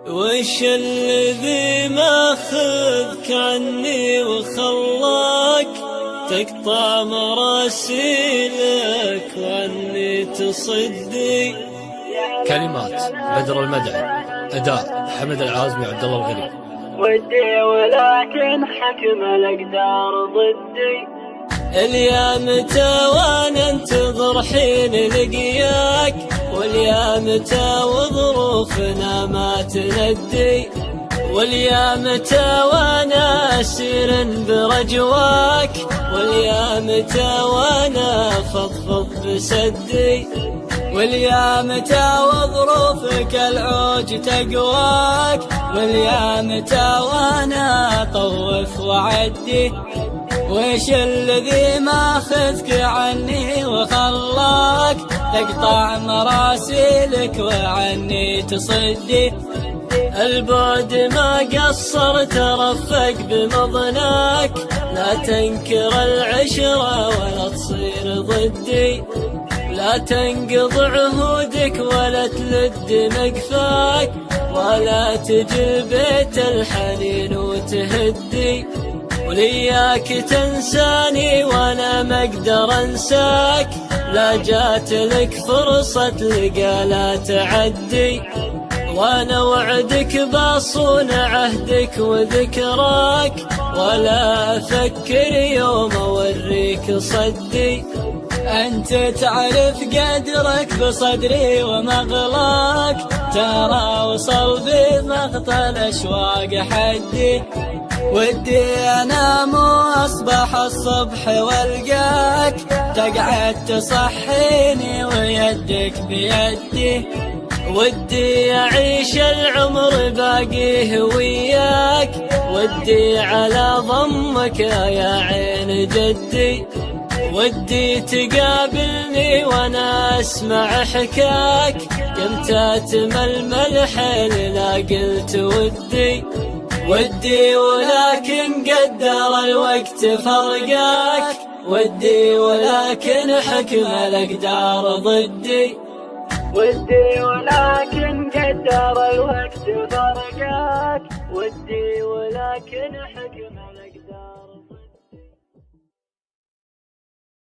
وش الذي ماخذك عني وخلاك تقطع مراسيلك وعني تصدي؟ كلمات بدر المدعي، أداء حمد العازمي وعبد الله الغريب. ودي ولكن حكم الأقدار ضدي. اليامتى وانا انتظر حين لقياك، واليامتى وظروفنا ما تندي، واليامتى وانا اسير برجواك، واليامتى وانا فضفض بسدي، واليامتى وظروفك العوج تقواك، واليامتى وانا اطوف وعدي. وش الذي ماخذك عني وخلاك تقطع مراسيلك وعني تصدي؟ البعد ما قصر ترفق بمضناك، لا تنكر العشرة ولا تصير ضدي، لا تنقض عهودك ولا تلد مقفاك، ولا تجي بيت الحنين وتهدي، ولياك تنساني وانا ما اقدر انساك، لا جات لك فرصة لقى لا تعدي، وانا وعدك باصون عهدك وذكراك، ولا افكر يوم اوريك صدي. انت تعرف قدرك بصدري ومغلاك، ترى وصل بمقطع الاشواق حدي، ودي انام واصبح الصبح والقاك، تقعد تصحيني ويدك بيدي، ودي اعيش العمر باقيه وياك، ودي على ضمك يا عين جدي، ودي تقابلني وانا اسمع حكاك، يمتى تململ حيل لا قلت ودي، ودي ولكن قدر الوقت فرقاك، ودي ولكن حكم الأقدار ضدي، ودي ولكن قدر الوقت فرقاك، ودي ولكن حكم